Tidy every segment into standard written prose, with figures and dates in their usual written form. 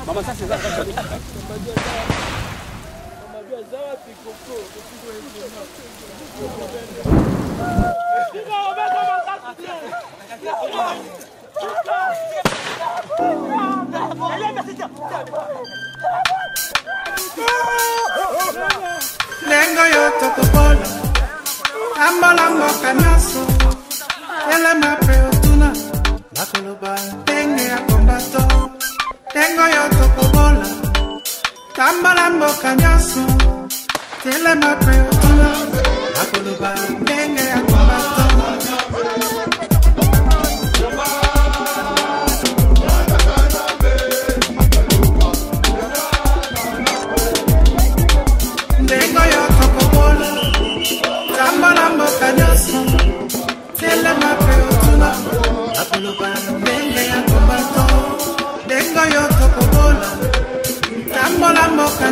Maman, ça c'est ça. Lengo yo tokobola Ambola mboka nyaso Ele mape otuna Bakoloba Tenge ya kombato Lengo yo tokobola Ambola mboka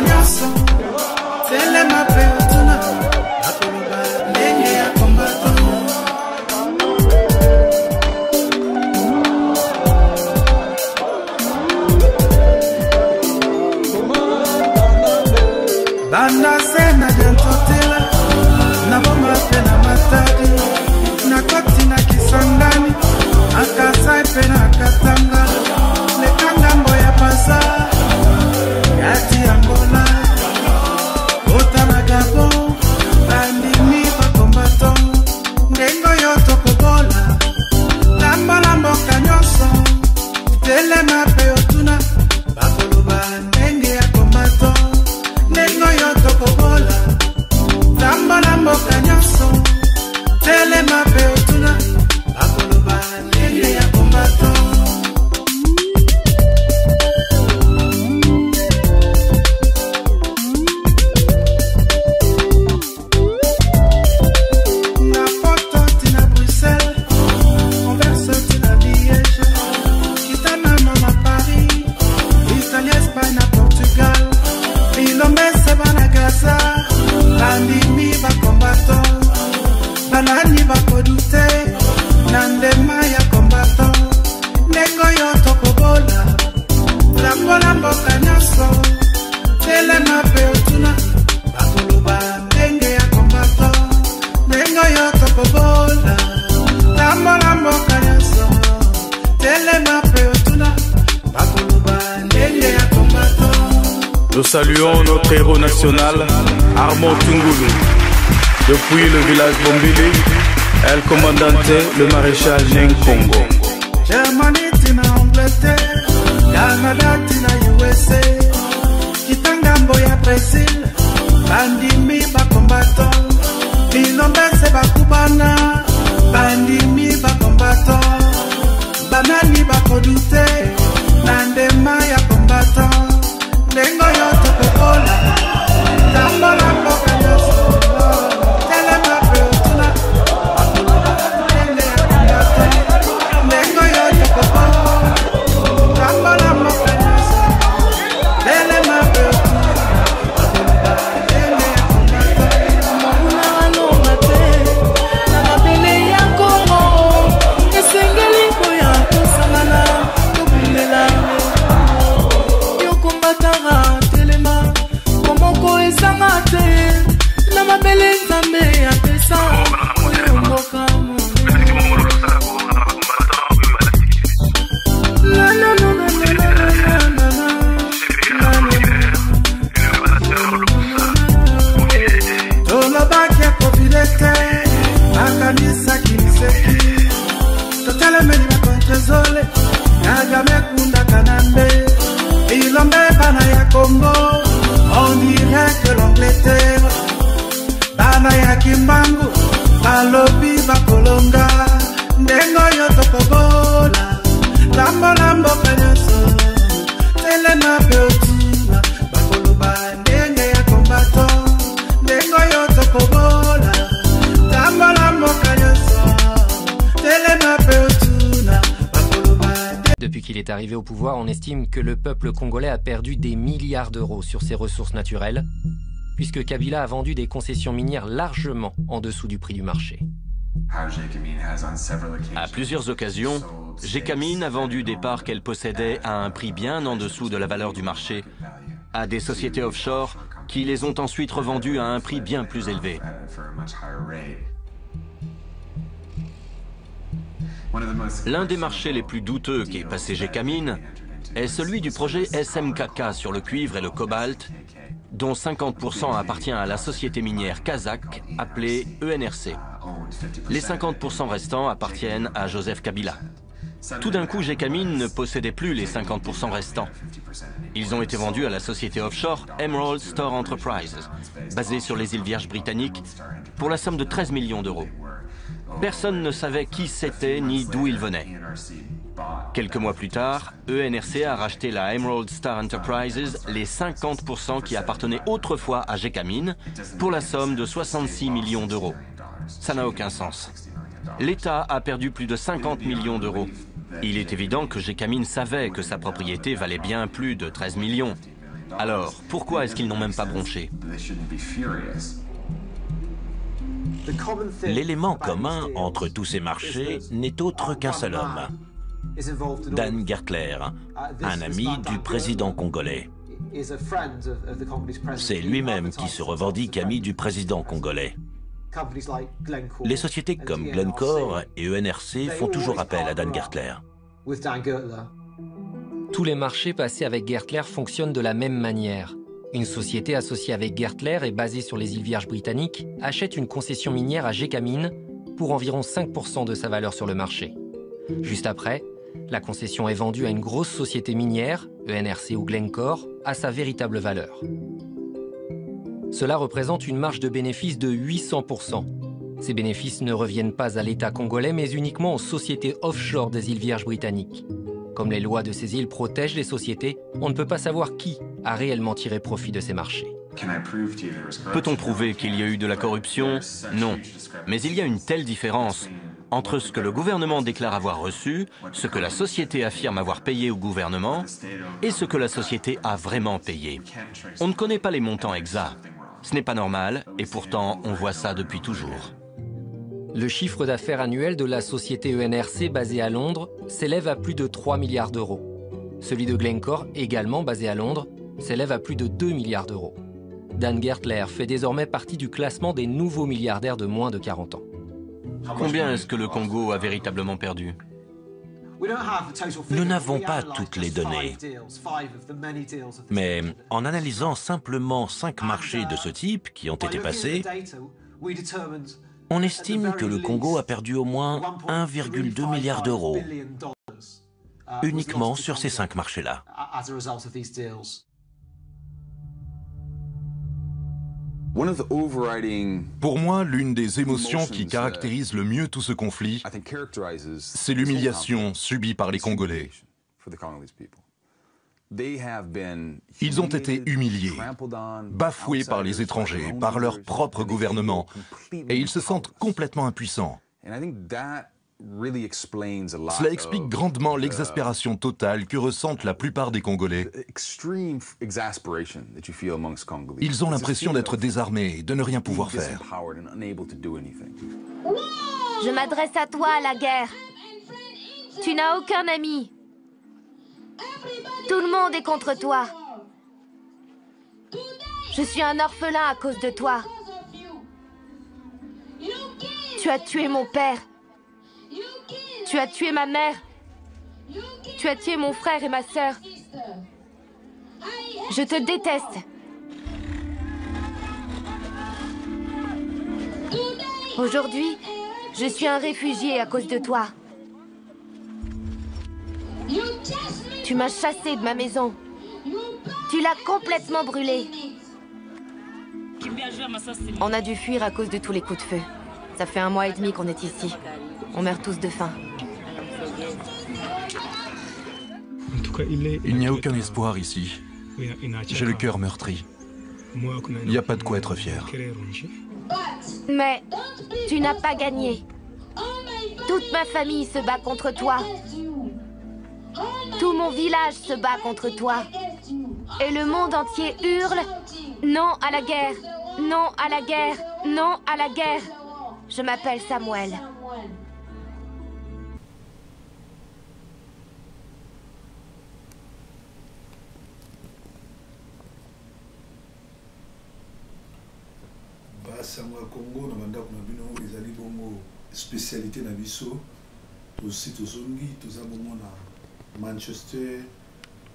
nyaso Ele mape otuna Bakoloba Tenge ya kombato Banda sena jantotela na bomba pena matadi na koti na kisangani akasai pena katanga le kangambo ya pasa yati Angola ota na Gabon bandi mi bakombato ndengo yoto kobola lamba lambo kanyoso tele mape otuna bakoloba ndenge ya kombato ndengo yoto kobola lamba lambo kanyoso tele mape otuna bakoloba ndenge ya kombato Banani bakodute nandema ya kombato nengo yoto kobola lambola mboka nyaso tele mape otuna bakoloba ndenge ya kombato nengo yoto kobola lambola mboka nyaso tele mape otuna bakoloba ndenge ya kombato. Nous saluons notre héros national Armand Tungulu. Depuis le village Bombili, El Commandante, le maréchal Nyenkongo. Germany tina Angleterre, Canada tina USA, Kitangambo ya Brazil, bandimi bakombato, Bilombese bakubana, bandimi bakombato, banani bakodute, nandema ya kombato, ndengo yoto kokola, tambola mboka nyoso. On dirait que l'Angleterre bana ya kimbangu balobi bakolonga ndengo yoto kobola lambo lambo kanyoso tele mape otuna bakoloba ndenge ya kombato ndengo yoto kobola lambo lambo kanyoso tele mape otuna bakoloba. Depuis qu'il est est arrivé au pouvoir, on estime que le peuple congolais a perdu des milliards d'euros sur ses ressources naturelles, puisque Kabila a vendu des concessions minières largement en dessous du prix du marché. À plusieurs occasions, Gécamine a vendu des parts qu'elle possédait à un prix bien en dessous de la valeur du marché à des sociétés offshore qui les ont ensuite revendues à un prix bien plus élevé. L'un des marchés les plus douteux qu'ait passé Gécamine est celui du projet SMKK sur le cuivre et le cobalt, dont 50% appartient à la société minière kazakh appelée ENRC. Les 50% restants appartiennent à Joseph Kabila. Tout d'un coup, Gécamine ne possédait plus les 50% restants. Ils ont été vendus à la société offshore Emerald Store Enterprises, basée sur les îles Vierges britanniques, pour la somme de 13 millions d'euros. Personne ne savait qui c'était ni d'où il venait. Quelques mois plus tard, ENRC a racheté la Emerald Star Enterprises, les 50% qui appartenaient autrefois à Gécamine, pour la somme de 66 millions d'euros. Ça n'a aucun sens. L'État a perdu plus de 50 millions d'euros. Il est évident que Gécamine savait que sa propriété valait bien plus de 13 millions. Alors, pourquoi est-ce qu'ils n'ont même pas bronché? L'élément commun entre tous ces marchés n'est autre qu'un seul homme, Dan Gertler, un ami du président congolais. C'est lui-même qui se revendique ami du président congolais. Les sociétés comme Glencore et ENRC font toujours appel à Dan Gertler. Tous les marchés passés avec Gertler fonctionnent de la même manière. Une société associée avec Gertler et basée sur les îles Vierges britanniques achète une concession minière à Gécamine pour environ 5% de sa valeur sur le marché. Juste après, la concession est vendue à une grosse société minière, ENRC ou Glencore, à sa véritable valeur. Cela représente une marge de bénéfice de 800%. Ces bénéfices ne reviennent pas à l'État congolais, mais uniquement aux sociétés offshore des îles Vierges britanniques. Comme les lois de ces îles protègent les sociétés, on ne peut pas savoir qui a réellement tiré profit de ces marchés. Peut-on prouver qu'il y a eu de la corruption? Non. Mais il y a une telle différence entre ce que le gouvernement déclare avoir reçu, ce que la société affirme avoir payé au gouvernement, et ce que la société a vraiment payé. On ne connaît pas les montants exacts. Ce n'est pas normal, et pourtant on voit ça depuis toujours. Le chiffre d'affaires annuel de la société ENRC basée à Londres s'élève à plus de 3 milliards d'euros. Celui de Glencore, également basé à Londres, s'élève à plus de 2 milliards d'euros. Dan Gertler fait désormais partie du classement des nouveaux milliardaires de moins de 40 ans. Combien est-ce que le Congo a véritablement perdu? Nous n'avons pas toutes les données. Mais en analysant simplement 5 marchés de ce type qui ont été passés, on estime que le Congo a perdu au moins 1,2 milliard d'euros uniquement sur ces 5 marchés-là. Pour moi, l'une des émotions qui caractérise le mieux tout ce conflit, c'est l'humiliation subie par les Congolais. Ils ont été humiliés, bafoués par les étrangers, par leur propre gouvernement, et ils se sentent complètement impuissants. Cela explique grandement l'exaspération totale que ressentent la plupart des Congolais. Ils ont l'impression d'être désarmés et de ne rien pouvoir faire. Je m'adresse à toi, la guerre. Tu n'as aucun ami. Tout le monde est contre toi. Je suis un orphelin à cause de toi. Tu as tué mon père. Tu as tué ma mère. Tu as tué mon frère et ma sœur. Je te déteste. Aujourd'hui, je suis un réfugié à cause de toi. Tu m'as chassé de ma maison. Tu l'as complètement brûlée. On a dû fuir à cause de tous les coups de feu. Ça fait 1 mois et demi qu'on est ici. On meurt tous de faim. Il n'y a aucun espoir ici. J'ai le cœur meurtri. Il n'y a pas de quoi être fier. Mais tu n'as pas gagné. Toute ma famille se bat contre toi. Tout mon village se bat contre toi. Et le monde entier hurle « Non à la guerre! Non à la guerre! Non à la guerre !» Je m'appelle Samuel. Samuel Congo, na banda kuna bino ezali bongo spécialité na biso. Aussi tozongi toza bongo na Manchester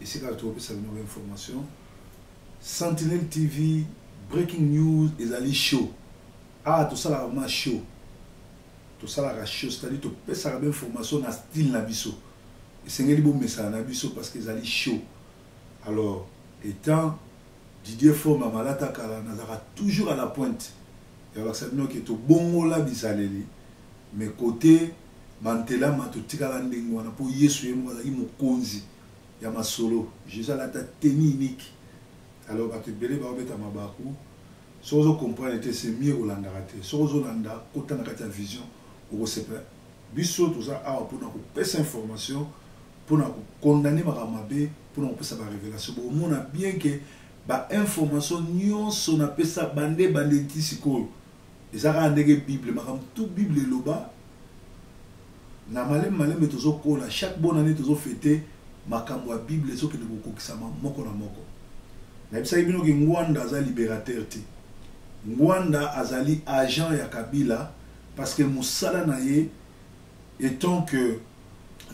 esika topesa bino information. Sentinel TV breaking news ezali show. Ah tout ça là vraiment show. Tout ça là show, c'est-à-dire topesa ba information na style na biso. Esengeli bo message na biso parce que ezali show. Alors étant Didier Forma Malata Kala nazara toujours à la pointe. Et alors ça veut dire que tout bon là bisaleli. Mais côté Mantela matotika landingo na po Yesu yemo za imokonzi ya masolo. Jésus la ta tenue unique. Alors ba te belé ba obeta mabaku. Sozo comprendre que c'est mieux au landarate. Sozo landa kota na kata vision au sepa. Biso tout ça a pour na ko pesa information pour na condamner makamabe pour na ko pesa ba révélation. Bon on a bien que ba information nyonso na pesa bande tisiko ezaka ndenge Bible makam tout Bible loba na malem tozo kola chaque bonne année tozo fêter makambo ya Bible soki de kokokisama moko na moko na bisa ibino ki Ngwanda aza libérateur te Ngwanda azali agent ya Kabila parce que musala na ye étant que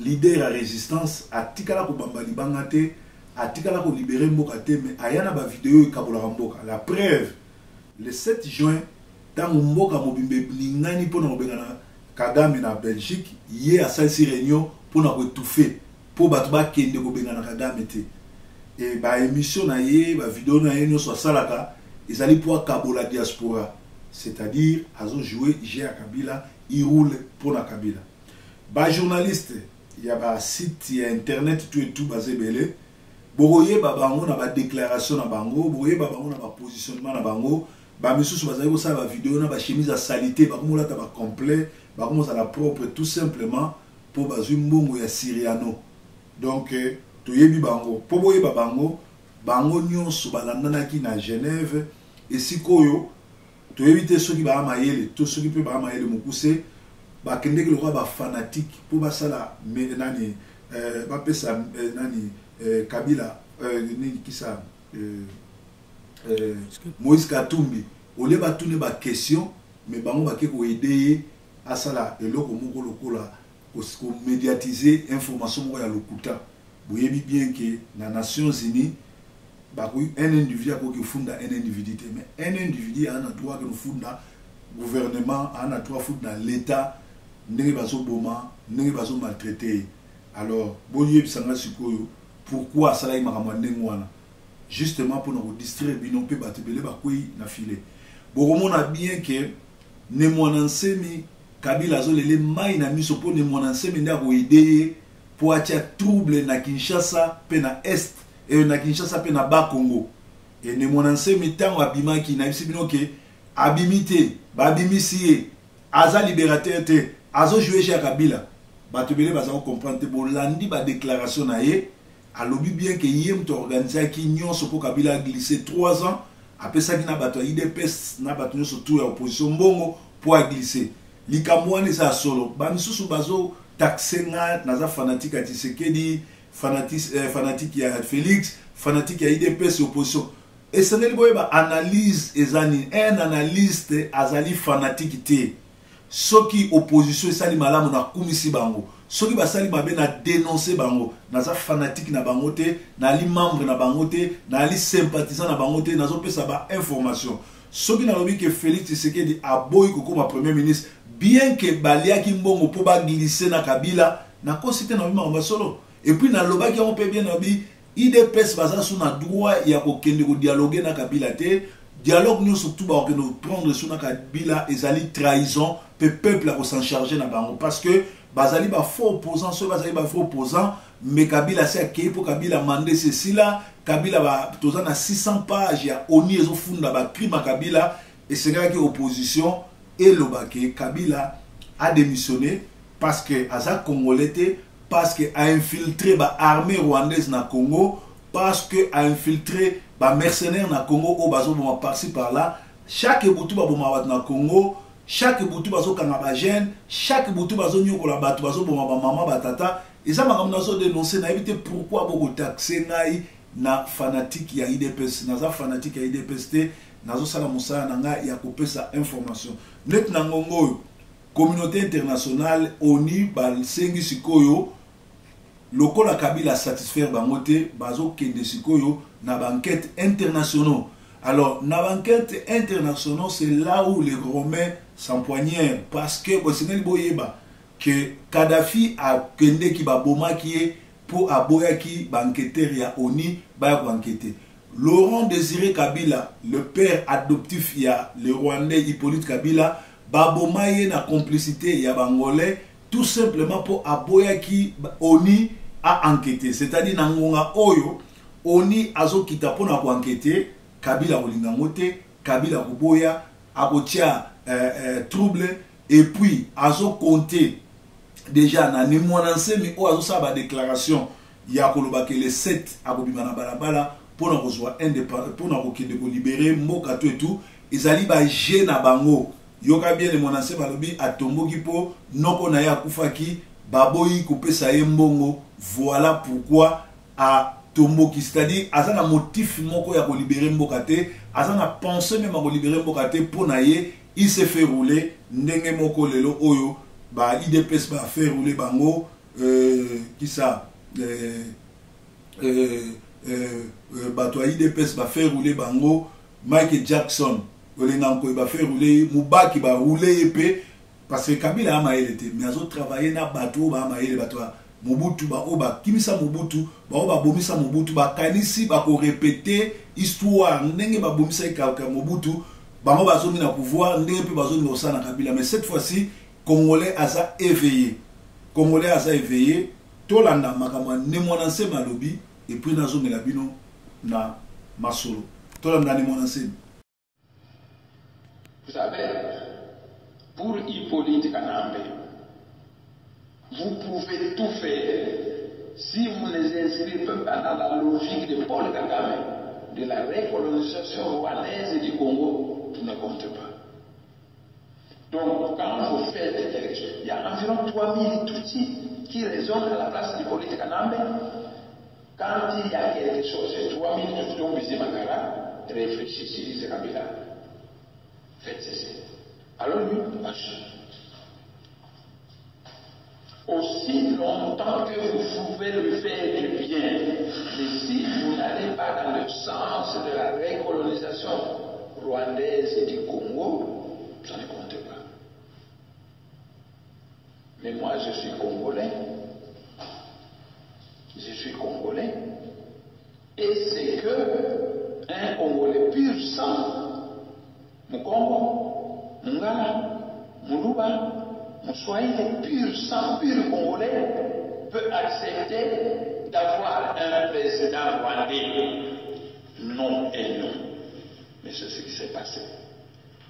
leader à résistance atikala ko bamba libanga te atikala ko libérer mboka te mais ayana ba vidéo ikabola mboka. La preuve le 7 juin dans mboka mobimbe lingani pona obengana Kagame na Belgique hier à cette réunion pour na étouffer pour batba kende ko bengana Kagame te et ba émission na ye ba vidéo na ye no so salaka ils allaient pour Kabola diaspora c'est-à-dire azo jouer G à Kabila il roule pour la Kabila ba journaliste il y a ba site il y a internet tout et tout basé belé boye babango na ba déclaration na bango boye babango na ba positionnement na bango ba misusu bazali ko sa ba vidéo na ba chemise à salité ba komola ta ba complet ba komola la propre tout simplement pour bazui mbongo ya Siriano donc to yebi bango po boye babango bango nyonso balandanaki na Genève et sikoyo to éviter ceux qui ba mayele tout ceux qui peut ba mayele mukuse ba kende ke lokwa ba fanatique pour ba sala nani ba pesa nani Kabila qui ça Moïse Katumbi au lieu ba tourner ba question mais bango ba ko aider à sala eloko moko lokola ko médiatiser information moko ya lokuta boyebi bien que na Nations Unies ba ko un individu ko ki funda un individu mais un individu a un droit que funda gouvernement a un droit funda l'état ndenge bazo boma ndenge bazo maltraiter alors boyebi sanga sikoyo pourquoi ça là justement pour nous distraire bino pe batebele ba koi na filet bon a bien que ne monansemi Kabila zo lele mai na miso po ne monansemi nda ko aider pour atia trouble na Kinshasa pe na est et na Kinshasa pe na bas Congo et ne monansemi tango abima ki na bisi bino ke abimité ba bimisié aza libérateur te azo jouer chez Kabila batebele ba za comprendre bo landi ba déclaration na ye alobi bien que yem to organiser ki nyonso po Kabila a glissé 3 ans après ça qui na bato IDPS na bato nyonso tout ya opposition mbongo po a glisser likamwani za solo ba misusu bazo taxenga na za fanatique ya Tshisekedi fanatique ya Félix fanatique ya IDPS opposition et ça n'est pas analyse ezani un analyste azali fanatique te soki opposition esali malamu na kumisi bango soki basali mabe na dénoncer bango naza fanatique na bango te na li membre na bango te na li sympathisant na bango te nazo pesa ba information soki na lobi que Félix Tshisekedi aboyi kokoma premier ministre bien que baliaki mbongo po ba glisser na Kabila na kosite na bima solo et puis na lobaki on peut bien na bi IDPS baza sous na droit ya kokende ko dialoguer na Kabila te dialogue nous surtout ba nous prendre sous na Kabila ezali trahison peuple a s'en charger na bango parce que bazali ba faux opposant so bazali ba faux opposant mais Kabila c'est accueilli pour Kabila mandé ceci là Kabila ba toza na 600 pages ya oni ezo funda ba crime à Kabila et c'est là que opposition et le baké Kabila a démissionné parce que aza congolais parce que a infiltré l'armée rwandaise na Congo, parce que a infiltré les mercenaires na Congo, au bazo boma par-ci par-là. Chaque boutou ba boma na Congo, chaque boutou bazo kanga ba jeune, chaque boutou bazo nyokola batu bazo boma ba maman ba tata. Et ça m'a nazo dénoncer na éviter pourquoi beaucoup taxer ngai na fanatique ya IDPS, na fanatique ya IDPS te, nazo sala musala na nga ya kopesa information. Net na ngongo communauté internationale ONU bal sengi sikoyo lokola Kabila satisfaire bangote bazo kende sikoyo na banquette internationale. Alors na banquette internationale c'est là où les Romains s'empoignèrent parce que bosenel boyeba que Kadhafi a kende ki ba boma ki pour aboya ki banqueter ya ONU ba ko enquêter. Laurent Désiré Kabila, le père adoptif ya le Rwandais Hippolyte Kabila babomaye na complicité ya bangolais tout simplement pour aboya ki ONU a enquêté, c'est-à-dire nangonga oyo ONU azo kita pona ko enquêter Kabila kolinga mote Kabila koboya akotia trouble et puis azo compter déjà na ni monanse mi o azo sa ba déclaration ya koloba que les 7 akobima na balabala pona kozwa indépendant pona kokende ko libérer mboka tout et tout ezali ba je na bango yoka bien le monanse balobi atomboki po noko na ya kufaki baboyi kopesa ye mbongo. Voilà pourquoi à tomboki, c'est-à-dire azana motif moko ya ko libérer mboka te, azana pensée même à ko libérer mboka te pour naye il s'est fait rouler ndenge moko lelo oyo ba IDPS ba fait rouler bango qui ça bato IDPS ba fait rouler bango Michael Jackson olenganko ba fait rouler Mubaki ba rouler épée parce que Kabila a maïle te mais azo travailler na bato ba maïle bato Mobutu ba oba kimisa Mobutu ba oba bomisa Mobutu ba kanisi ba ko répéter histoire ndenge ba bomisa ikaka Mobutu bango bazomi na pouvoir ndenge pe bazomi na osana Kabila. Mais cette fois-ci Congolais asa éveillé, Congolais asa éveillé tolanda makama ne monanse malobi et puis nazo melabino na masolo tolanda ne monanse. Vous savez, pour Hippolyte Kanambe, vous pouvez tout faire si vous les inscrivez pas dans la logique de Paul Kagame, de la recolonisation rwandaise du Congo, tout ne compte pas. Donc, quand vous faites des élections, il y a environ 3000 Tutsis qui résonnent à la place d'Hippolyte Kanambe. Quand il y a quelque chose, c'est 3000 Tutsis dont visé Makara, réfléchissez, disait Kabila. Faites ceci. Alors lui, aussi longtemps que vous pouvez le faire du bien, mais si vous n'allez pas dans le sens de la recolonisation rwandaise du Congo, ça ne compte pas. Mais moi, je suis Congolais. Je suis Congolais. Et c'est que un Congolais pur sang, Mukongo, Mungala, Muluba, Moussouaïle, pur sang, pur Congolais, peut accepter d'avoir un président rwandais. Non et non. Mais c'est ce qui s'est passé.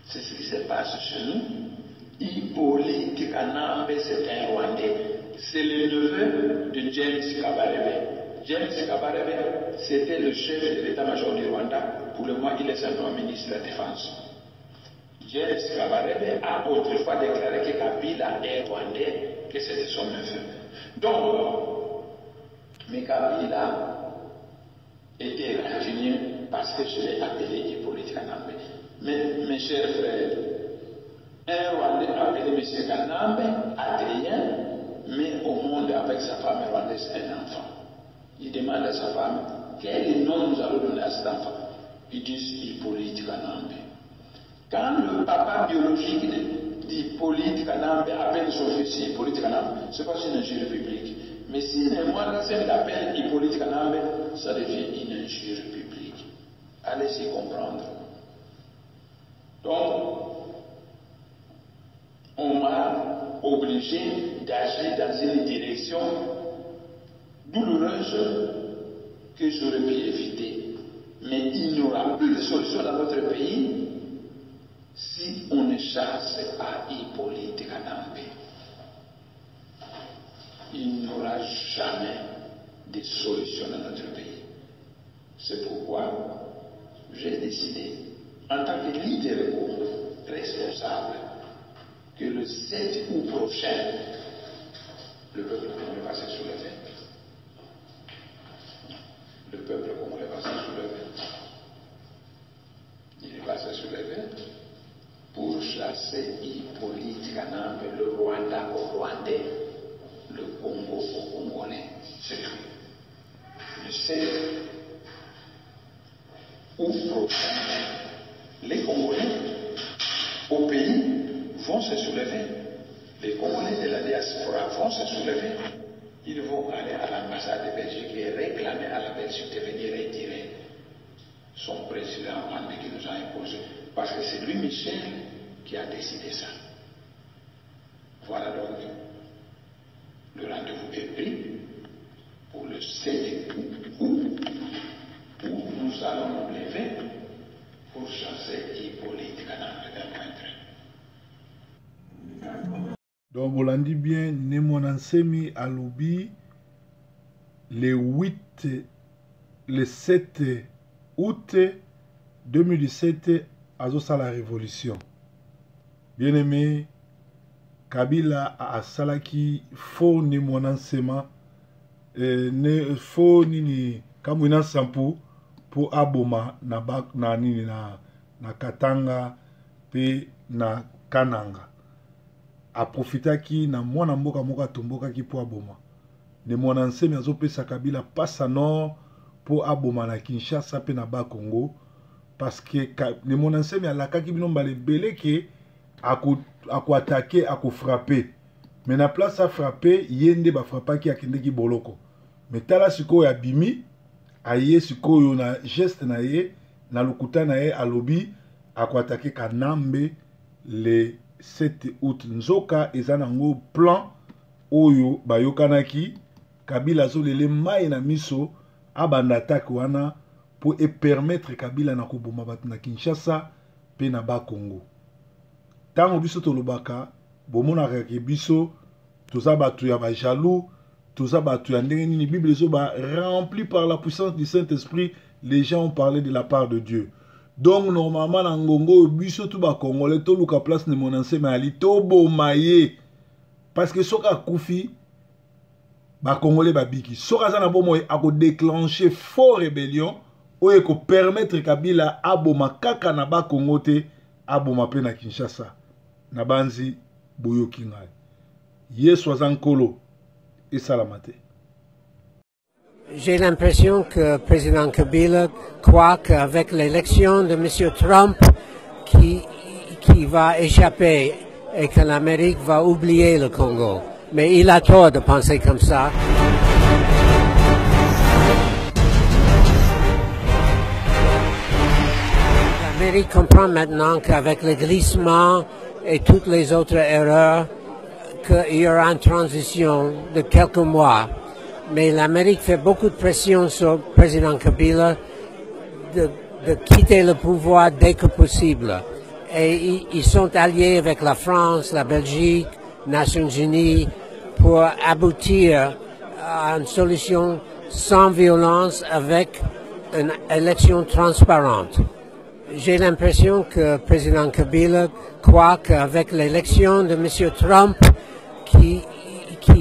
C'est ce qui se passe chez nous. Hippolyte Kanambe, c'est un Rwandais. C'est le neveu de James Kabarebe. James Kabarebe, c'était le chef de l'état-major du Rwanda. Pour le moment, il est simplement ministre de la Défense. James Kabarebe a autrefois déclaré que Kabila est Rwandais, que c'était son neveu. Donc, mais Kabila était rancunier parce que je l'ai appelé Hippolyte Kanambe. Mais mes chers frères, un Rwandais appelé M. Kanambe, Adrien, mais au monde avec sa femme rwandaise un enfant. Il demande à sa femme, quel nom nous allons donner à cet enfant? Ils disent Hippolyte Kanambe. Quand le papa biologique d'Hippolyte Kanambe appelle son fils Hippolyte Kanambe, ce n'est pas une injure publique. Mais si les moines l'appellent Hippolyte Kanambe, ça devient une injure publique. Allez-y comprendre. Donc, on m'a obligé d'agir dans une direction douloureuse que j'aurais pu éviter. Mais il n'y aura plus de solution dans notre pays si on ne chasse pas Hippolyte Kanambe. il n'y aura jamais de solution dans notre pays. C'est pourquoi j'ai décidé, en tant que leader responsable, que le 7 août prochain, le peuple congolais va se soulever. Le peuple congolais va se soulever. Il va se soulever pour chasser Hippolyte Kanambe, le Rwanda au Rwandais, le Congo au Congolais. C'est tout. Le 7 août prochain, les Congolais au pays vont se soulever. Les Congolais de la diaspora vont se soulever. Ils vont aller à l'ambassade de Belgique et réclamer à la Belgique de venir retirer son président rwandais qui nous a imposé. Parce que c'est lui, Michel, qui a décidé ça. Voilà donc, le rendez-vous est pris pour le 7 août où nous allons nous lever pour chasser Hippolyte Kanambe d'un point. Donc, on l'a dit bien, Nemonansemi Alobi, le 7 août 2017, à la révolution. Bien aimé, Kabila a salaki faux Nemonansema, faux nini, kamwina sampu, pour aboma na Katanga, pe na Kananga. A profitaki na mwana mboka moka tomboka ki po aboma. Ne mwana nsemi azopesa Kabila passa nord po aboma na Kinshasa pe na ba Congo parce que ne mwana nsemi alakaki bino mbale beleke ako attaquer ako frapper. Mais na place a frapper yende ba frappaki akendeki boloko. Mais tala siko ya bimi aye siko yo na geste na ye na lokuta na ye alobi ako attaquer Kanambe le 7 août. Nzoka ezanango plan oyo bayokanaki Kabila zolele mai na miso abanda attaque wana pour permettre Kabila na koboma bato na Kinshasa pe na ba Congo. Tango biso tolobaka bomona ke biso toza bato ya ba jaloux, toza bato ya ndenge nini Bible zo ba rempli par la puissance du Saint-Esprit, les gens ont parlé de la part de Dieu. Donc normalement na ngongo biso tout ba Congolais to luka place ne monanse mais ali to bomaye parce que soka kufi ba Congolais ba biki soka za na bomo ako déclencher faux rébellion ou eko permettre Kabila aboma kaka na ba Congo te aboma pe na Kinshasa na banzi boyoki ngai Yesu azankolo et salamate. J'ai l'impression que le président Kabila croit qu'avec l'élection de M. Trump qui va échapper et que l'Amérique va oublier le Congo. Mais il a tort de penser comme ça. L'Amérique comprend maintenant qu'avec le glissement et toutes les autres erreurs, qu'il y aura une transition de quelques mois. Mais l'Amérique fait beaucoup de pression sur le président Kabila de quitter le pouvoir dès que possible. Et ils sont alliés avec la France, la Belgique, les Nations Unies pour aboutir à une solution sans violence avec une élection transparente. J'ai l'impression que le président Kabila croit qu'avec l'élection de M. Trump qui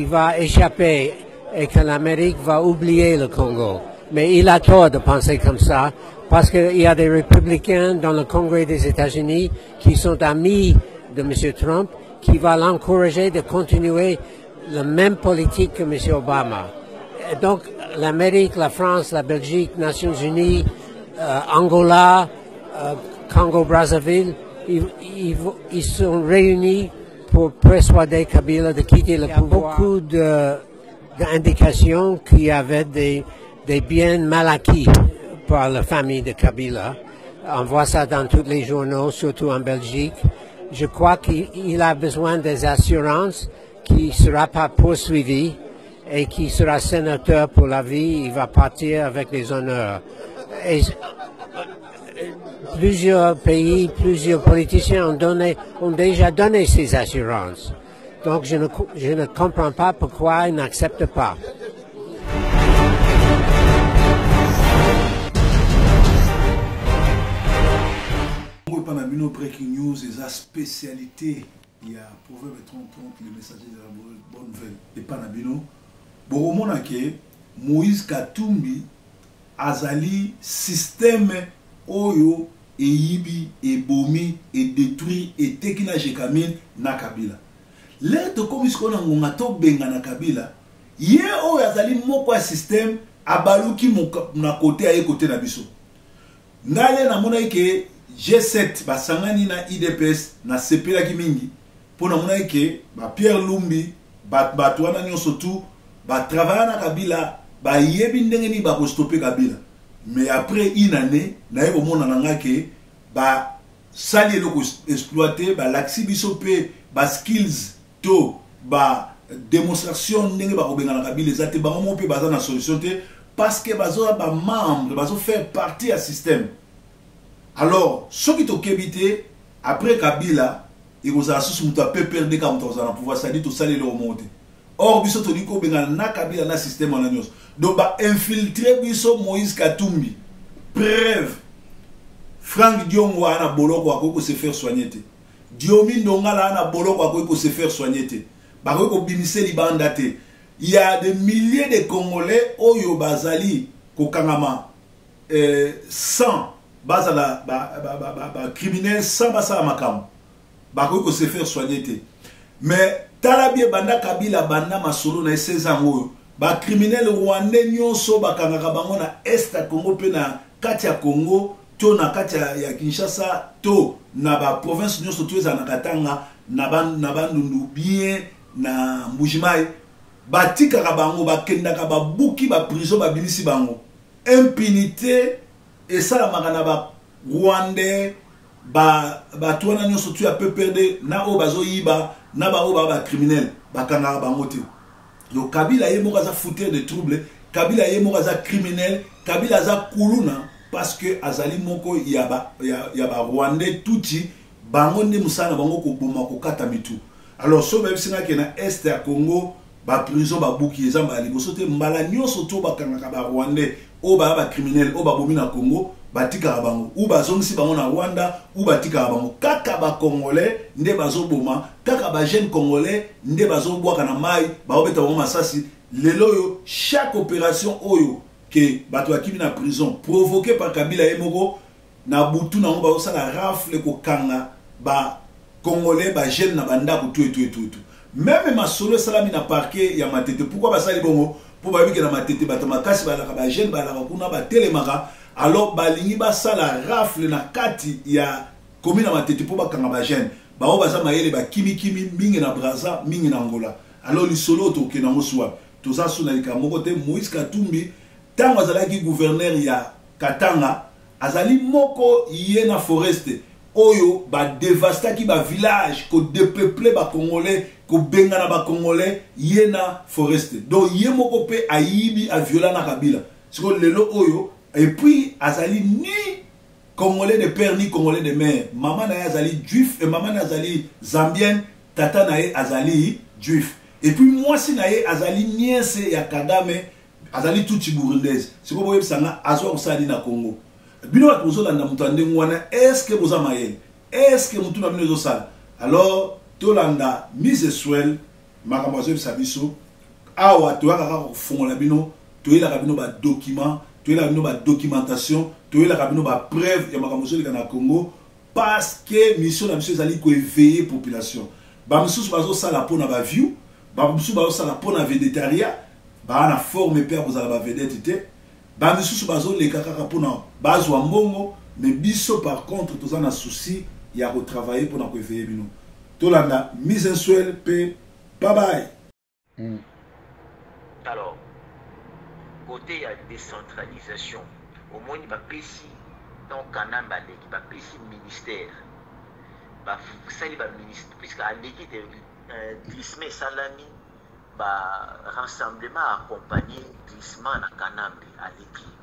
va échapper et que l'Amérique va oublier le Congo. Mais il a tort de penser comme ça, parce qu'il y a des républicains dans le Congrès des États-Unis qui sont amis de M. Trump, qui va l'encourager de continuer la même politique que M. Obama. Et donc l'Amérique, la France, la Belgique, les Nations Unies, Angola, Congo-Brazzaville, ils sont réunis pour persuader Kabila de quitter le pouvoir. Il y a beaucoup d'indications qu'il y avait des biens mal acquis par la famille de Kabila. On voit ça dans tous les journaux, surtout en Belgique. Je crois qu'il a besoin des assurances qu'il ne sera pas poursuivi et qu'il sera sénateur pour la vie. Il va partir avec des honneurs. Et plusieurs pays, plusieurs politiciens ont déjà donné ces assurances. Donc je ne comprends pas pourquoi ils n'acceptent pas. Breaking news, la spécialité, il y a Proverbe 30, le messager de la bonne nouvelle. Et Panabino, bon, Moïse Katumbi, Azali, système, Oyo, et Yibi, et Bomi, et détruit, et Tekina Jekamine, na Kabila. L'air de commission na benga na Kabila, ye Oyo Azali, mokwa système, abaluki na côté à côté na biso. Nale na mona ke G7 basangani na IDPS na sepela ki mingi pona mona ke ba Pierre Lumbi ba tuana nyonso tout ba travailler na Kabila ba yebi ndenge ni ba ko stopper Kabila mais après une année na yebo mona nanga ke ba sali eloko exploiter ba laxi biso pe ba skills to ba démonstration ndenge ba ko benga na Kabila ezate ba mo pe baza na solution te parce que bazo ba membre bazo faire partie à système. Alors, ce qui est kebité, après Kabila, il vous a associé à perdre des camps dans le pouvoir, c'est-à-dire tout ça, les remonter. Or, biso to diko benga na Kabila na système en agnos. Donc, bah infiltrer biso Moïse Katumbi. Preuve. Franck Diongo ana boloko akoko se faire soigner te. Diomi Ndongala ana boloko akoko se faire soigner te. Ba ko bimise libanda te. Il y a des milliers de Congolais oyo bazali ko kangama 100 bazala criminel sans basa makam bako ko se faire soigner te mais talabie banda Kabila banda masolo na 16 ans ba criminel rwandais nyonso bakangaka bango na est ya Congo pe na kati ya Congo to na kati ya Kinshasa to na ba province nyonso to eza na Katanga na bandundu bien na Mbujimai batikaka bango bakendaka babuki ba prison babimisi bango impunité. Et ça, la magana ba Rwandais, ba tuana nyonso tu a peu perdre na o bazo yiba na ba o ba criminel ba kanga ba moté. Donc Kabila ye mokaza fouteur de trouble, Kabila ye mokaza criminel, Kabila za kuluna parce que azali moko ya ba Rwandais touti bango ne musana bango ko boma ko kata mitu. Alors so ba bisinga ke na est ya Congo ba prison ba buki ezamba liboso te mbala nyonso to ba kanga ba Rwandais o ba criminel o ba bomi na Congo batika bango ou bazongisi bango na Rwanda ou batika bango kaka ba Congolais nde bazo boma kaka ba jeune Congolais nde bazo bwaka na mai ba obeta bango masasi lelo yo chaque opération oyo que bato akimi na prison provoqué par Kabila emoko na butu na ngo ba osala rafle ko kanga ba Congolais ba jeune na banda ko tout même ma solo salami na parquet ya matete pourquoi ba sali bongo pour ba biki na matete bato makasi ba la ba jeune ba la kuna ba telemaka alors balingi ba sala rafle na kati ya commune na matete pour ba kanga ba jeune ba o ba za mayele ba kimi mingi na Brazza mingi na Angola alors li solo to ke na moswa to za suna lika moko te Moïse Katumbi tango azalaki gouverneur ya Katanga azali moko ye na foreste oyo ba devastaki ba village ko depeuplé ba Congolais ko bengana ba Congolais ye na foreste donc ye moko pe ayibi a viola na Kabila siko lelo oyo et puis azali ni Congolais de père ni Congolais de mère maman na azali juif et maman na azali zambienne tata na azali juif et puis moi si na azali niese ya Kagame azali tuti burundaise siko boye sanga azwa kusali na Congo bino ba tozolanda mutu ndengo wana est-ce que boza mayele est-ce que mutu na bino zosala alors tolanda mise swell makambo zo bisabiso awa toyaka ka fongola bino toyela ka bino ba document toyela bino ba documentation toyela ka bino ba preuve ya makambo zo na Congo parce que mission na biso ezali ko éveiller population ba misusu bazo sala pona ba view ba misusu bazo sala pona végétariat ba na forme pe kozala ba vedette te ba misusu bazo leka kaka pona bazwa mbongo mais biso par contre toza na souci ya ko travailler pona ko éveiller bino tolanda mise swell pe bye bye. Alors côté ya décentralisation au moins ba pesi donc kanamba leki ba pesi ministère ba sali ba ministre puisque aleki de glissement salami ba rassemblement accompagné glissement na Kanambe à l'écrit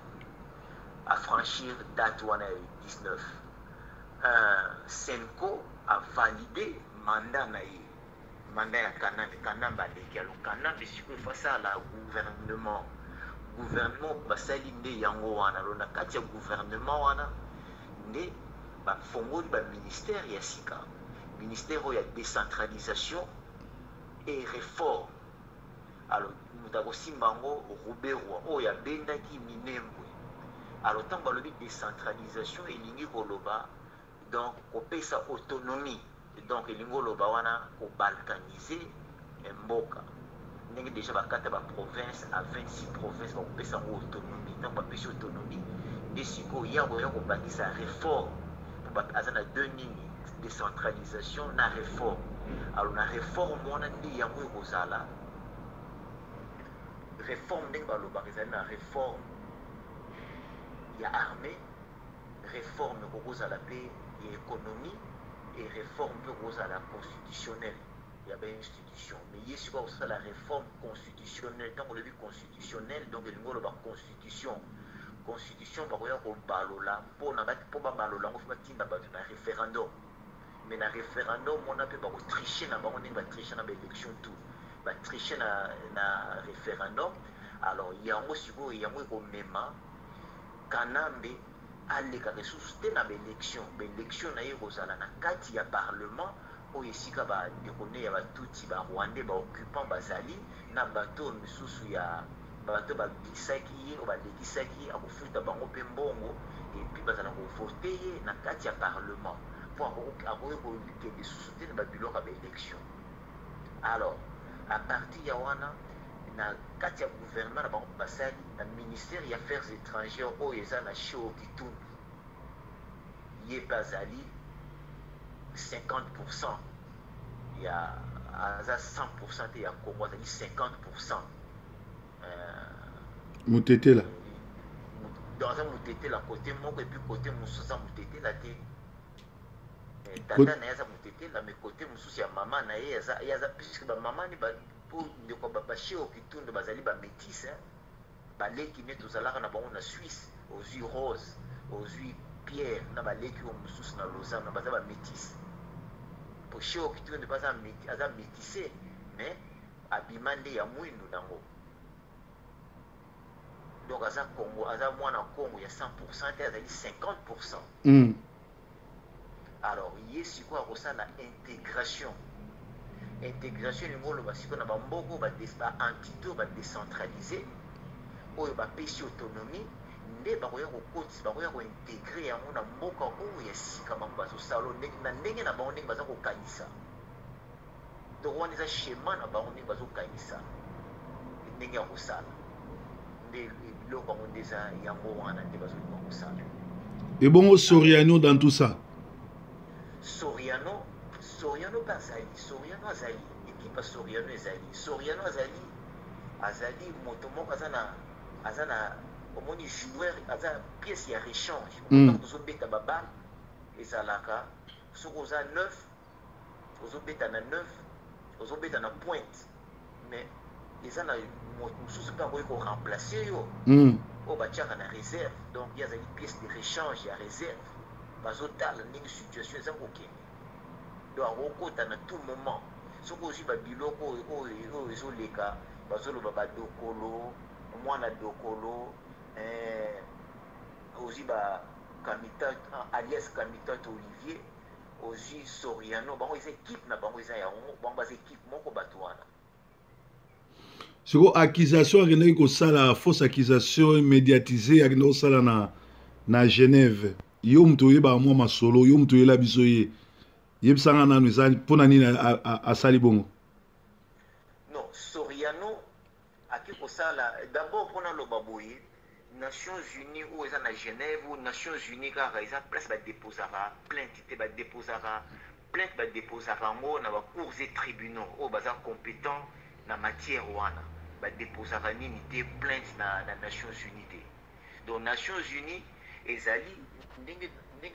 à franchir date 19 Senko a validé mandat na mandat ya Kanambe aleki. Alors Kanambe sikoyo face à la gouvernement basali nde yango wana. Alors na kati ya gouvernement wana nde bafongoli baministère ya sika, ministère oyo ya décentralisation et réforme. Alors moto akosimba yango Ruberwa oyo abendaki Minembwe. Alors ntango balobi décentralisation elingi koloba donc kopesa autonomie, donc elingi koloba wana kobalkanize mboka ndenge déjà bakata ba province à 26 provinces bakopesa yango autonomie. Ntango bapesi autonomie nde sikoyo ya kobakisa réforme aza na deux nini, décentralisation na réforme. Alors na réforme wana nde yango ekozala réforme ndenge balobaka ezali na réforme ya armée, réforme ekozala mpe ya économie et réforme mpe ekozala constitutionnelle ya bainstitution. Mais ye sikoyo akosala réforme constitutionnelle. Ntango olobi constitutionnelle donc elingi oloba constitution bakoya kobalola mpo babalola yango fo batinda bato na référendum. Mais na référendum wana mpe bakotriche na bango ndenge batriche na baélection tout batriche na référendum. Alors yango sikoyo yango ekomema Kanambe aleka lisusu te na baélection na ye ekozala na kati ya parlement oyo esika badekone ya batuti barwandais baoccupant bazali na bato misusu ya bato babikisaki ye o balekisaki ye akofuta bango mpe mbongo epuis bazala kovote ye na kati ya parlement mpo akoki kokende lisusu te na babiloko ya baélection. Alors à partir ya wana na kati ya gouvernement na bango basali na ministère ya affaires étrangères oyo eza na Cheo Kitundu ye mpe azali 50% ya aza 100% te ya Congo, azali 50% Mutetela dans un Mutetela côté moko et puis côté mosusu aza Mutetela te tata na ye aza Mutetela mais côté mosusu ya mama na ye aza puisque bamama ni ndeko Cheo Kitundu bazali bamétis baleki nde tozalaka na bango na Suisse ozwi Rose ozwi Pierre na baleki oyo mosusu na Lausanne baza bamétis. Po Cheo Kitundu aza métissé mais abima nde ya mwindu nango. Donc aza Congo, aza mwana Congo ya 100% te azali 50%. Alors ye sikoyo akosala intégration lingolo basiko na bamboko baentité badécentralisé oyo bapesi autonomie nde bakoya kokotisa bakoya kointegre yango na mboka oyo ya sika bango bazosala na ndenge na bango ndenge baza kokanisa. Donc wana eza schéma na bango ndenge bazokanisa ndenge ya kosala nde biloko bango nde eza yango wana nde bazolinga kosala. Et bon Soriano dans tout ça. Soriano azali équipe Soriano ezali Soriano azali moto moko aza na omoni joueur aza pièce ya rechange donc tozobeta babal ezalaka soki oza 9 ozobeta na 9 ozobeta na pointe mais eza na moto mosusu mpe akoki koremplace yo oyo batiaka na réserve. Donc ye azali pièce de rechange ya réserve bazotala ndenge situation eza kokende donc akokota na tout moment soki ozwi babiloko oyo ezoleka bazoloba badokolo mwana dokolo ozwi alias Kamitat Olivier ozwi Soriano bango eza équipe na bango eza yango bango baza équipe moko bato wana. Siko accusation akendaki kosala fausse accusation médiatisée akendaki kosala na Genève yo moto oyeba mwa masolo yo moto oyela biso ye yebisanga nanu eza mpona nini asali bongo? Non, Soriano aki kosala d'abord mpona loba boye Nations Unies oyo eza na Genève ou Nations Unies kaka eza place badeposaka plainte te badeposaka yango na bacours et tribunaux oyo baza compétent na matière wana badeposaka nini te plainte na Nations Unies te. Donc Nations Unies ezali ndenge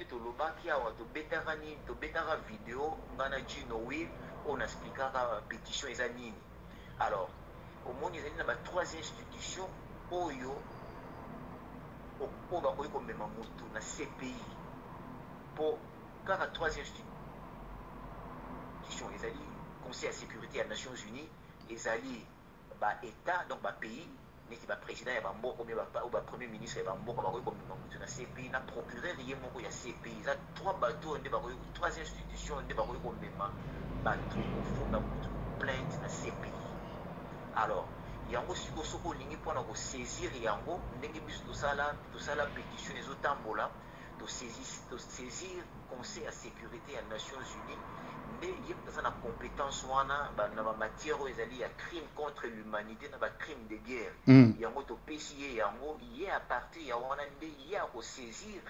tolobaki awa tobetaka nini tobetaka video ngana Gino Will oyo nasplikaka pétition eza nini. Alors omoni ezali na ba3 institutions oyo bakoki komema motu na CPI mpo kaka 3 institutions ezali Conseil de sécurité des Nations Unies, ils allaient bah État donc bah pays, mais qui bah président et bah moko ou bah premier ministre et bah moko bah comme dans ces pays, na procureur y moko il y a ces pays, il y a trois bateaux, trois institutions, on bah comme même bah tout au fond bah plainte dans ces pays. Alors yango siko soko lingi pona ko saisir yango ndenge biso tout ça là pétition les autres tambola de saisir Conseil de sécurité des Nations Unies. Mais il y a une compétence dans la matière où il y a crime contre l'humanité, dans le crime de guerre. Il y a un PCA, il y a à partir, il y a à saisir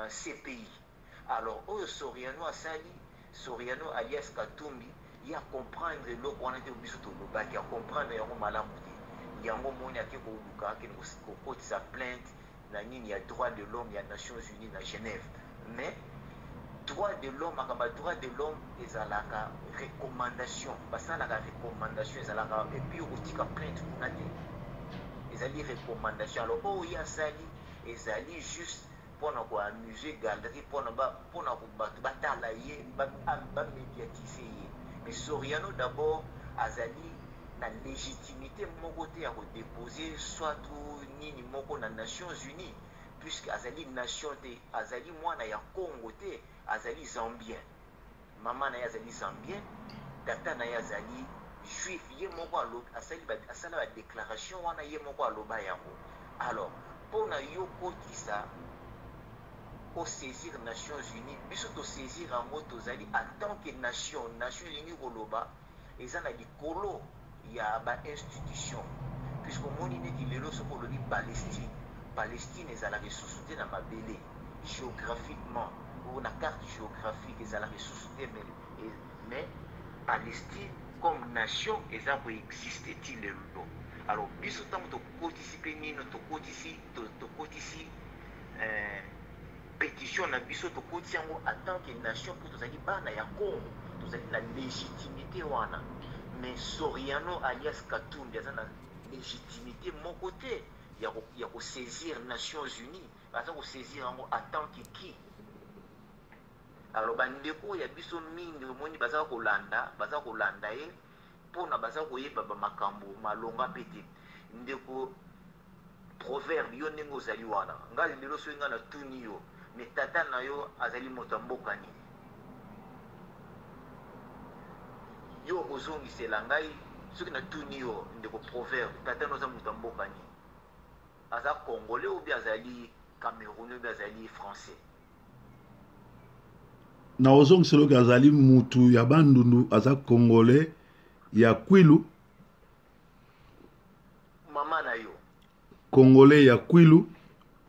ces pays. Alors, Soriano Asali, Soriano alias Katumbi, il y a à comprendre l'eau qu'on a été obligé de faire, il y a à comprendre l'eau malamouté. Il y a un moment où il y a plainte, il y a droit de l'homme, il y a Nations Unies à Genève. Mais droit de l'homme, ils ont la recommandation. Ça, la recommandation, ils ont et puis aussi la plainte. Ils ont des recommandations. Alors, il y a ça, ils ont juste pour nous amuser, galerie, pour nous batailler, médiatiser. Mais Soriano, d'abord, Azali, la légitimité, mon côté, à déposer soit tout ni moko na Nations Unies. Puisque Azali nation te Azali mwana ya Congo te Azali Zambien maman na ya Azali Zambien tata na ya Azali juif ye moko alo asala la déclaration wana ye moko aloba yango. Alors pour na yo kotisa au saisir Nations Unies biso to saisir yango tozali en tant que nation lingi koloba ezana likolo ya ba institution puisque moni neti lelo soko lobi Palestine est à la ressource dans ma belle géographiquement ou la carte géographique est à la ressource mais Palestine comme nation est à exister-t-il le lot. Alors biso tant to participer ni to kotisi pétition na biso to kotisi en tant que nation pour tozali bana ya Congo tozali la légitimité wana mais Soriano alias Katumbi a la légitimité mon côté. Il y a à saisir les Nations Unies, il y a à saisir en tant que qui. Alors, il y a biso mingi moni baza kolanda e pona baza koyeba ba makambo malonga pete. Ndeko proverbe yo ndenge ozali wana. Ngali lelo so nga na tuni yo, mais tata na yo azali moto mboka ni. Yo ozongisela ngai soki na tuni yo ndeko proverbe tata no za moto mboka ni. Aza congolais ou bien azali camerounais ou bien azali français. Na ozong selo azali mutu ya bandundu aza congolais ya Kwilu. Mama na yo. Congolais ya Kwilu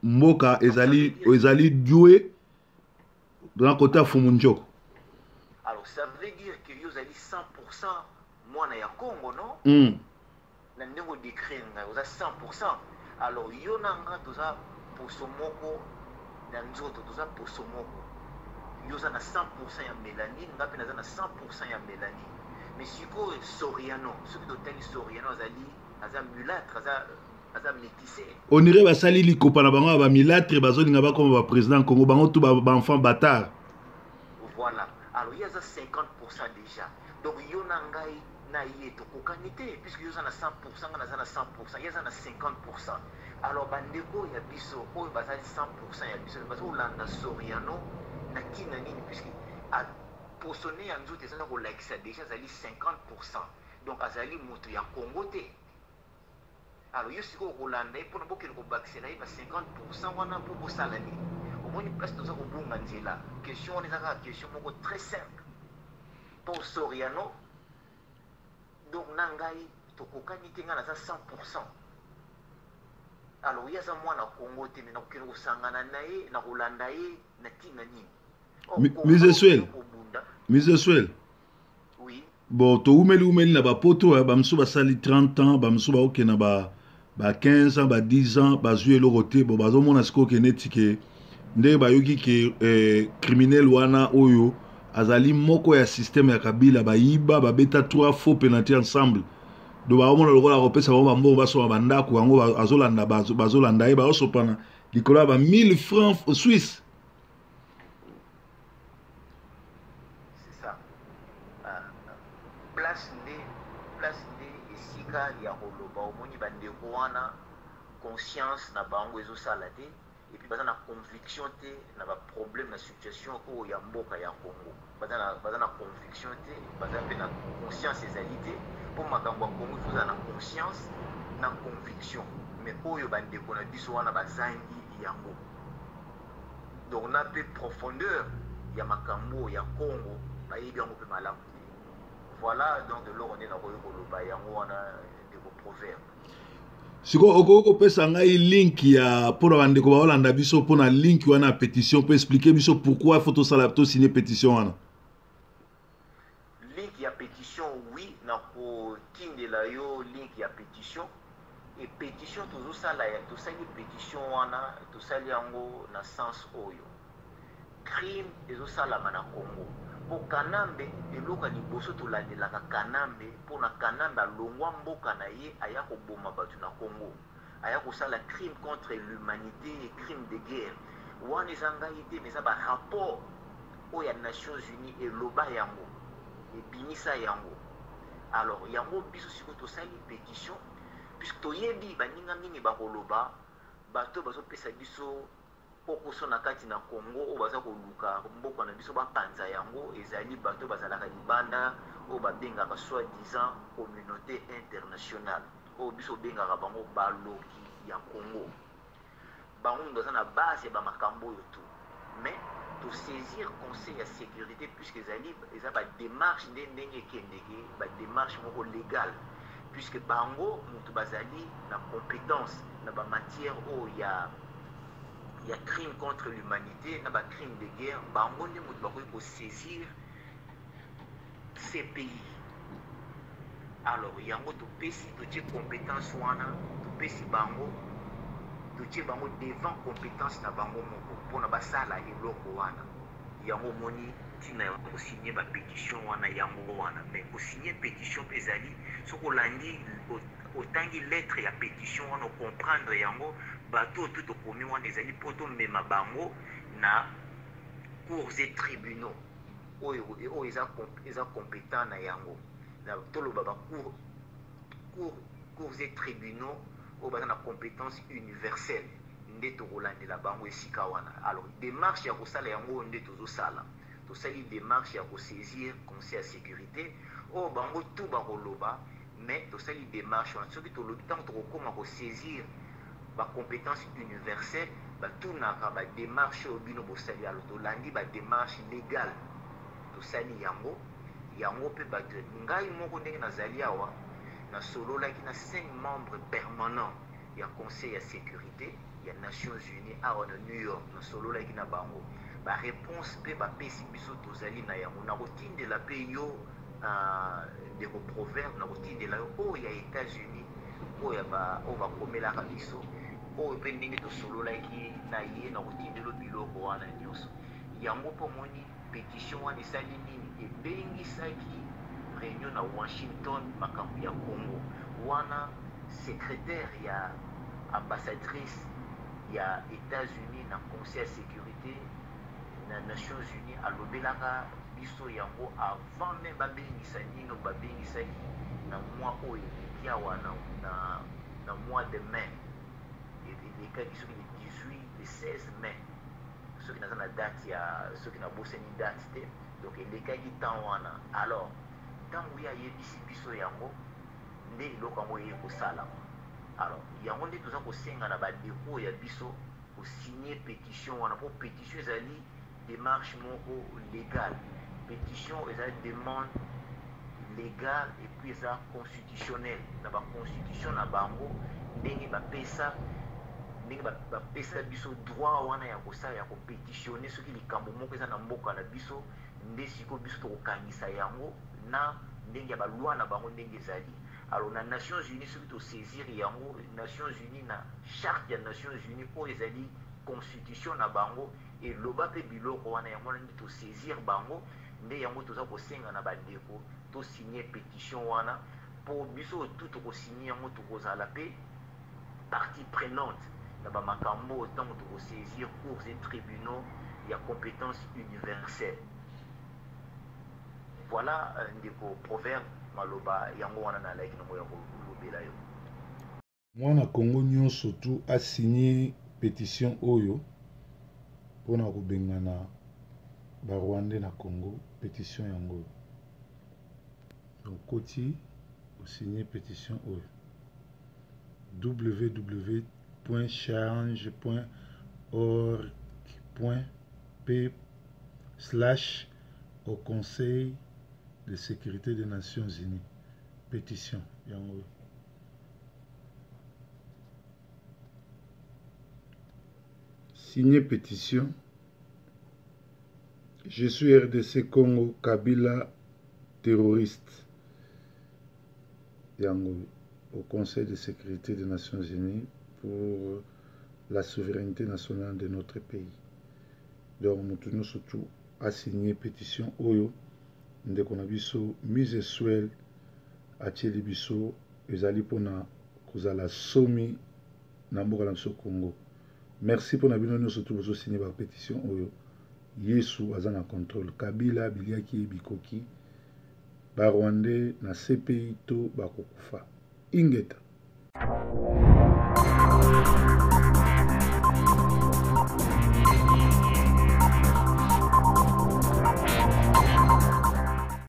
mboka ezali doué dans côté à Fumunjoko. Alors ça veut dire que yo azali 100% mwana ya Congo non? Na ndeko décrire nga oza 100%. Alors, il y a un posomoko dans nzoto, tout ça posomoko. Il y a 100% de mélanine, il y a 100% de mélanine. Mais si vous Soriano, ceux qui ont Soriano, ils mulâtre, ils métissé. On irait à Sali Likopa, ils mulâtre, ils ont comme président Congo, ils ont tout enfant bâtard. Voilà. Alors, il y a 50% déjà. Donc, il y a un naïe to kokanité puisque yo za na 100% na za na 100% ya za na 50%. Alors bandeko ya biso oyo bazali 100% ya biso bazo landa Soriano na tina nini puisque a posone ya nzote za ko lakisa déjà zali 50%. Donc azali moto ya Congo te. Alors yo siko ko landa e pona bokelo ko bakisela e ba 50% wana pour ko sala ni. Au moins une place to za ko bunga nzela. Question on est à question moko très simple. Pour Soriano donc nangai to kokanité nga na 100%. Alors il y a ça moi na Congo te mais na ko sangana nae na kolanda ye na tina nini. Mise Swell. Oui. Bon to umeli na ba poto ba msu ba sali 30 ans ba msu ba oke na ba 15 ans ba 10 ans ba zué lo roté bon ba zo mona siko ke netike nde ba yoki ke criminel wana oyo azali moko ya système ya Kabila ba yiba ba beta 3 faux penalty ensemble do ba omona lokola kopesa ba mbo ba so ba ndako yango azolanda bazolanda e ba osopana likola ba 1000 francs suisse. esika ya koloba omoni bandeko wana conscience na bango ezosala te et puis baza na conviction te na baproblème na situation oyo ya mboka ya Congo baza na conviction te baza mpe na conscience ezali te mpo makambo ya Congo ezoza na conscience na conviction mais oyo bandeko na biso wana bazangi yango donc na mpe profondeur ya makambo ya Congo bayebi yango mpe malamu te voilà donc de lors on est na koyo koloba yango wana ndeko proverbe siko okopesa ngai link ya mpona bandeko baolanda biso mpona link wana pétition peut expliquer biso pourquoi faut tosala signer pétition wana link ya pétition oui na kotindela yo link ya pétition et pétition tozosala ya tosali pétition wana tosali yango na sens oyo crime ezosalama na Congo po Kanambe eloka liboso tolandelaka Kanambe mpona Kanambe alongwa mboka na ye aya koboma bato na Congo aya kosala crime contre l'humanité et crime de guerre wana eza ngai te mais eza barapport oyo ya Nations Unies eloba yango ebimisa yango alors yango biso sikoyo tosali pétition puisque toyebi baninga mingi bakoloba bato bazopesa biso pokoso na kati na Congo oyo baza koluka mboka na biso bapanza yango ezali bato bazalaka libanda oyo babengaka soi-disant communauté internationale oyo biso bengaka bango baloki ya Congo bango baza na base ya bamakambo oyo tu mais tosaisir conseil ya sécurité puisque ezali eza badémarche ndenge ekendeke badémarche moko légale puisque bango mutu bazali na compétence na bamatière oyo ya crime contre l'humanité na crime de guerre bango nde mutu bakoki kosaisir ces pays alors yango totie compétence wana topesi bango totie bango devant compétence na bango moko mpona basala eloko wana yango moni ntina ya kosigner bapétition wana yango wana mais kosigner pétition mpe ezali soki olandi otangi lettre ya pétition wana ocomprendre yango bato tout okomi wana ezali mpo tomema bango na cours et tribunaux oyo eza compétent na yango na toloba bacours et tribunaux oyo baza na compétence universelle nde tokolandela bango esika wana alors démarche ya kosala yango oyo nde tozosala tosali démarche ya kosaisir conseil ya sécurité oyo bango tu bakoloba mais tosali démarche wana soki tolobi ntango tokokoma kosaisir bacompétence universelle batunaka badémarche oyo bino bosali alors tolandi badémarche légale tosali yango mpe bato ngai moko ndenge nazali awa nasololaki na 5 membres permanents ya conseil ya sécurité ya Nations Unies awa na New York nasololaki na bango baréponse mpe bapesi biso tozali na yango nakotindela mpe yo ndeko proverbe nakotindela yo oyo ya États-Unis oyo bakomelaka biso oyo mpe ndenge tosololaki na ye nakotindela biloko wana nyonso yango mpo moni pétition wana esali nini ebengisaki réunion na Washington makambo ya Congo wana secrétaire ya ambassadrice ya États-Unis na conseil ya sécurité na Nations Unies alobelaka biso yango avant même babengisa nino babengisaki na mois oyo ekiawa na mois de mai elekaki soki le 18 le 16 mai soki naza na date ya soki nabosani date te donc elekaki temps wana alors ntango ye ayebisi biso yango nde eloko yango eye kosalama alors yango nde toza kosenga na badeko ya biso kosigne pétition wana mpo pétition ezali démarche moko légale pétition ezali demande légale et puis eza constitutionnelle na baconstitution na bango ndenge bapesa biso droit wana ya kosala ya kopétitionne soki likambo moko eza na mboka na biso nde siko biso tokokangisa yango na ndenge ya balwa na bango ndenge ezali alors na Nations Unies soki tosaisir yango Nations Unies na charte ya Nations Unies oyo ezali constitution na bango eloba mpe biloko wana yango nde tosaisir bango nde yango toza kosenga na bandeko tosigne pétition wana mpo biso tu tokosigne yango tokozala mpe partie prenante na bamakambo ntango tokosaisir cours et tribunaux ya compétence universelle. Voilà ndeko proverbe maloba yango wana na like nango ya kolobela yo. Mwana Congo nyonso tu a signé pétition oyo pona kobengana ba Rwandais na Congo pétition yango. Donc koti o signé pétition oyo www.change.org.p/ au Conseil de sécurité des Nations Unies. Pétition yango. Signé pétition. Je suis RDC Congo, Kabila terroriste. Yango au Conseil de sécurité des Nations Unies pour la souveraineté nationale de notre pays. Donc, nous surtout a signé pétition Oyo, de Konabiso, mise suel à Tchelibiso, ezali pona kozala somi na mboka na biso Congo. Merci pour nabino nous surtout pour signer la pétition Oyo. Yesu azana contrôle. Kabila biliaki bikoki. Ba Rwandais na CPI to bakokufa. Ingeta.